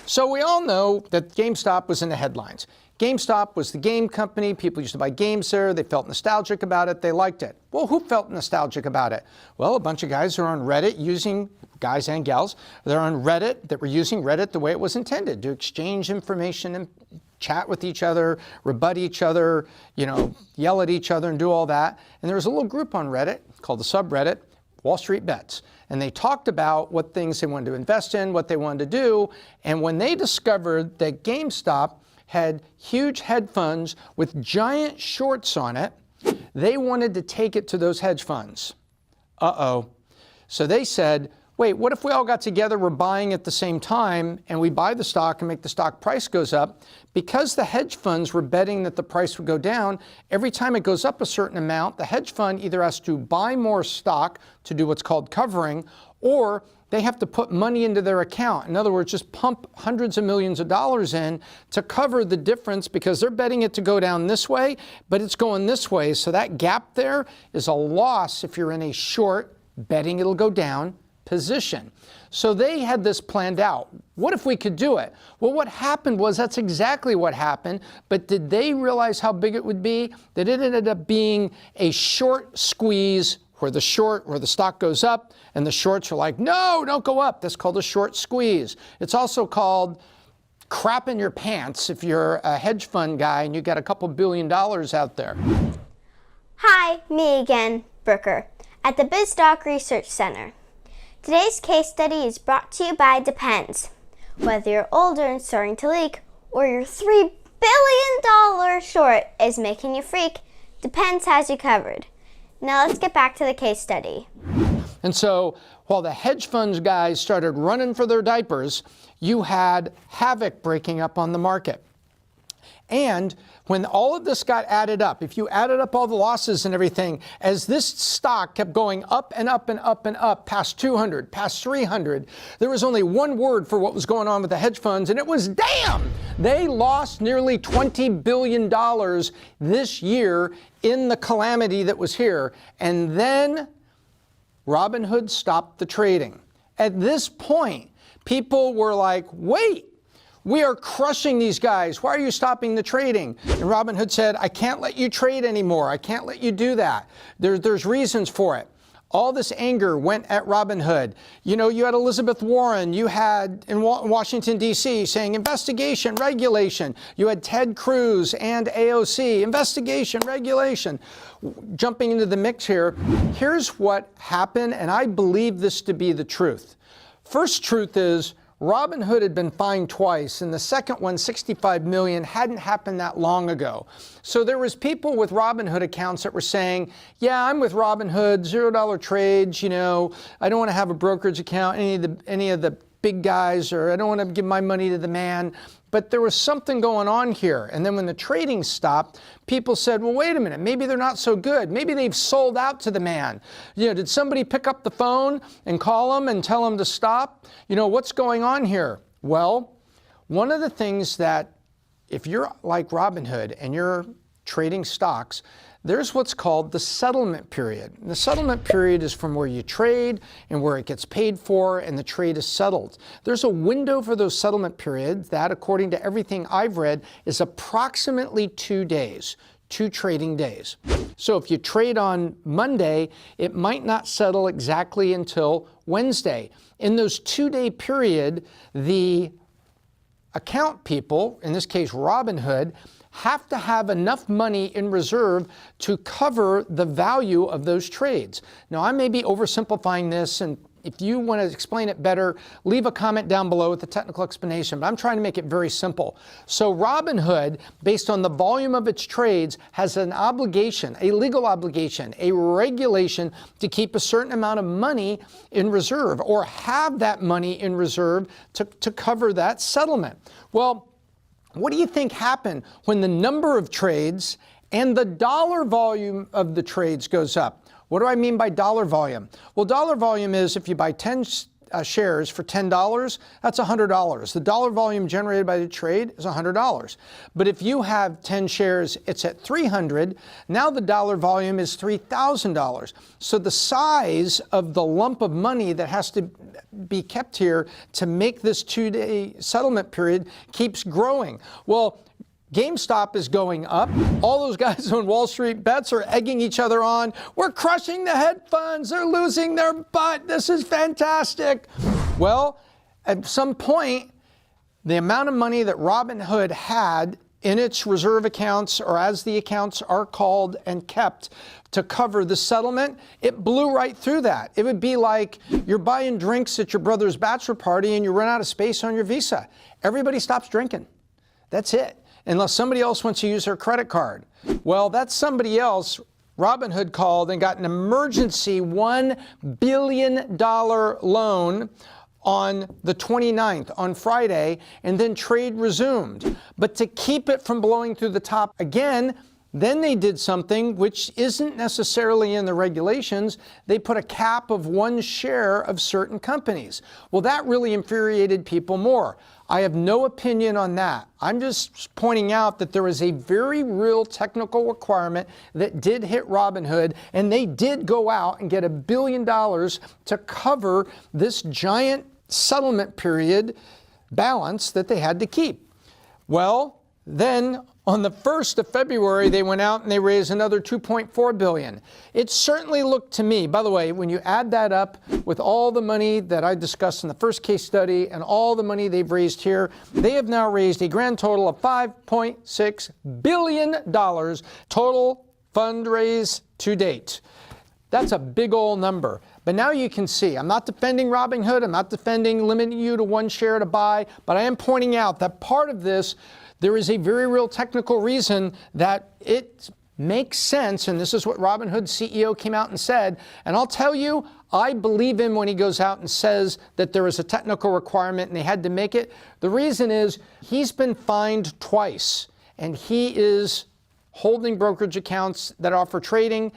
So we all know that GameStop was in the headlines. GameStop was the game company. People used to buy games there. They felt nostalgic about it. They liked it. Well, who felt nostalgic about it? Well, a bunch of guys who are on Reddit using, guys and gals, they're on Reddit that were using Reddit the way it was intended, to exchange information and chat with each other, rebut each other, yell at each other and do all that. And there was a little group on Reddit called the subreddit, Wall Street Bets. And they talked about what things they wanted to invest in, what they wanted to do. And when they discovered that GameStop had huge hedge funds with giant shorts on it, they wanted to take it to those hedge funds. Uh-oh. So they said, wait, what if we all got together, we're buying at the same time, and we buy the stock and make the stock price goes up? Because the hedge funds were betting that the price would go down, every time it goes up a certain amount, the hedge fund either has to buy more stock to do what's called covering, or they have to put money into their account. In other words, just pump hundreds of millions of dollars in to cover the difference, because they're betting it to go down this way, but it's going this way. So that gap there is a loss if you're in a short, betting it'll go down position. So they had this planned out. What if we could do it? Well, what happened was that's exactly what happened, but did they realize how big it would be? That it ended up being a short squeeze where the stock goes up and the shorts are like, no, don't go up. That's called a short squeeze. It's also called crap in your pants if you're a hedge fund guy and you got a couple $2 billion out there. Hi, me again, Brooker, at the Biz Doc Research Center. Today's case study is brought to you by Depends. Whether you're older and starting to leak, or your $3 billion short is making you freak, Depends has you covered. Now let's get back to the case study. And so while the hedge funds guys started running for their diapers, you had havoc breaking up on the market. And when all of this got added up, if you added up all the losses and everything, as this stock kept going up and up and up and up, past 200, past 300, there was only one word for what was going on with the hedge funds, and it was damn! They lost nearly $20 billion this year in the calamity that was here. And then Robinhood stopped the trading. At this point, people were like, wait, we are crushing these guys. Why are you stopping the trading? And Robinhood said, I can't let you trade anymore. I can't let you do that. There's reasons for it. All this anger went at Robinhood. You had Elizabeth Warren. You had in Washington, D.C. saying investigation, regulation. You had Ted Cruz and AOC, investigation, regulation. Jumping into the mix here, here's what happened, and I believe this to be the truth. First truth is, Robinhood had been fined twice, and the second one, $65 million, hadn't happened that long ago. So there was people with Robinhood accounts that were saying, yeah, I'm with Robinhood, $0 trades, I don't want to have a brokerage account, any of the big guys, or I don't want to give my money to the man. But there was something going on here. And then when the trading stopped, people said, well, wait a minute, maybe they're not so good. Maybe they've sold out to the man. Did somebody pick up the phone and call him and tell him to stop? What's going on here? Well, one of the things that if you're like Robinhood and you're trading stocks, there's what's called the settlement period. And the settlement period is from where you trade and where it gets paid for and the trade is settled. There's a window for those settlement periods that, according to everything I've read, is approximately 2 days, 2 trading days. So if you trade on Monday, it might not settle exactly until Wednesday. In those 2-day period, the account people, in this case Robinhood, have to have enough money in reserve to cover the value of those trades. Now, I may be oversimplifying this, and if you want to explain it better, leave a comment down below with the technical explanation, but I'm trying to make it very simple. So Robinhood, based on the volume of its trades, has an obligation, a legal obligation, a regulation to keep a certain amount of money in reserve, or have that money in reserve to cover that settlement. Well, what do you think happened when the number of trades and the dollar volume of the trades goes up? What do I mean by dollar volume? Well, dollar volume is if you buy 10 shares for $10, that's $100. The dollar volume generated by the trade is $100. But if you have 10 shares, it's at $300. Now the dollar volume is $3,000. So the size of the lump of money that has to be kept here to make this 2-day settlement period keeps growing. Well, GameStop is going up. All those guys on Wall Street bets are egging each other on. We're crushing the hedge funds. They're losing their butt. This is fantastic. Well, at some point, the amount of money that Robinhood had in its reserve accounts, or as the accounts are called and kept to cover the settlement, it blew right through that. It would be like you're buying drinks at your brother's bachelor party and you run out of space on your Visa. Everybody stops drinking. That's it. Unless somebody else wants to use their credit card. Well, that's somebody else. Robinhood called and got an emergency $1 billion loan on the 29th, on Friday, and then trade resumed. But to keep it from blowing through the top again, then they did something which isn't necessarily in the regulations. They put a cap of 1 share of certain companies. Well, that really infuriated people more. I have no opinion on that. I'm just pointing out that there is a very real technical requirement that did hit Robinhood, and they did go out and get $1 billion to cover this giant settlement period balance that they had to keep. Well, then on the 1st of February, they went out and they raised another $2.4 billion. It certainly looked to me, by the way, when you add that up with all the money that I discussed in the first case study and all the money they've raised here, they have now raised a grand total of $5.6 billion total fundraise to date. That's a big old number. But now you can see, I'm not defending Robinhood, I'm not defending limiting you to 1 share to buy, but I am pointing out that part of this, there is a very real technical reason that it makes sense, and this is what Robinhood's CEO came out and said, and I'll tell you, I believe him when he goes out and says that there is a technical requirement and they had to make it. The reason is he's been fined twice, and he is holding brokerage accounts that offer trading.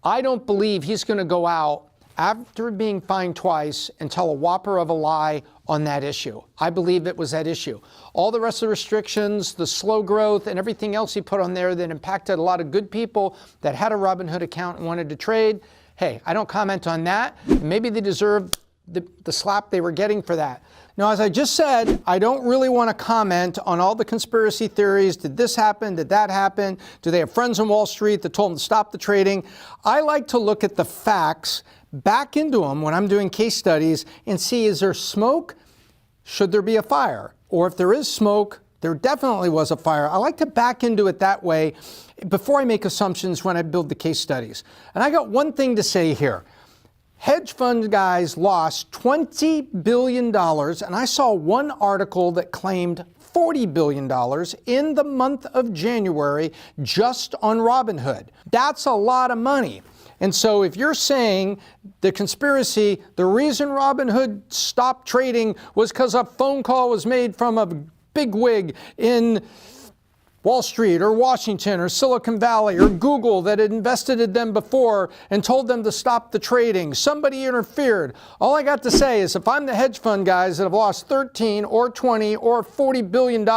I don't believe he's going to go out after being fined twice and tell a whopper of a lie on that issue. I believe it was that issue. All the rest of the restrictions, the slow growth, and everything else he put on there that impacted a lot of good people that had a Robinhood account and wanted to trade, hey, I don't comment on that. Maybe they deserve the slap they were getting for that. Now, as I just said, I don't really want to comment on all the conspiracy theories. Did this happen? Did that happen? Do they have friends on Wall Street that told them to stop the trading? I like to look at the facts, back into them when I'm doing case studies, and see, is there smoke? Should there be a fire? Or if there is smoke, there definitely was a fire. I like to back into it that way before I make assumptions when I build the case studies. And I got one thing to say here. Hedge fund guys lost $20 billion, and I saw one article that claimed $40 billion in the month of January just on Robinhood. That's a lot of money. And so if you're saying the conspiracy, the reason Robinhood stopped trading was because a phone call was made from a bigwig in Wall Street or Washington or Silicon Valley or Google that had invested in them before and told them to stop the trading. Somebody interfered. All I got to say is if I'm the hedge fund guys that have lost 13 or 20 or $40 billion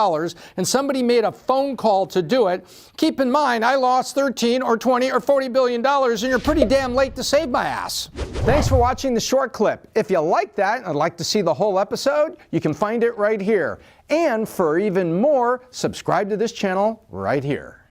and somebody made a phone call to do it, keep in mind I lost 13 or 20 or $40 billion and you're pretty damn late to save my ass. Thanks for watching the short clip. If you like that and I'd like to see the whole episode, you can find it right here. And for even more, subscribe to this channel right here.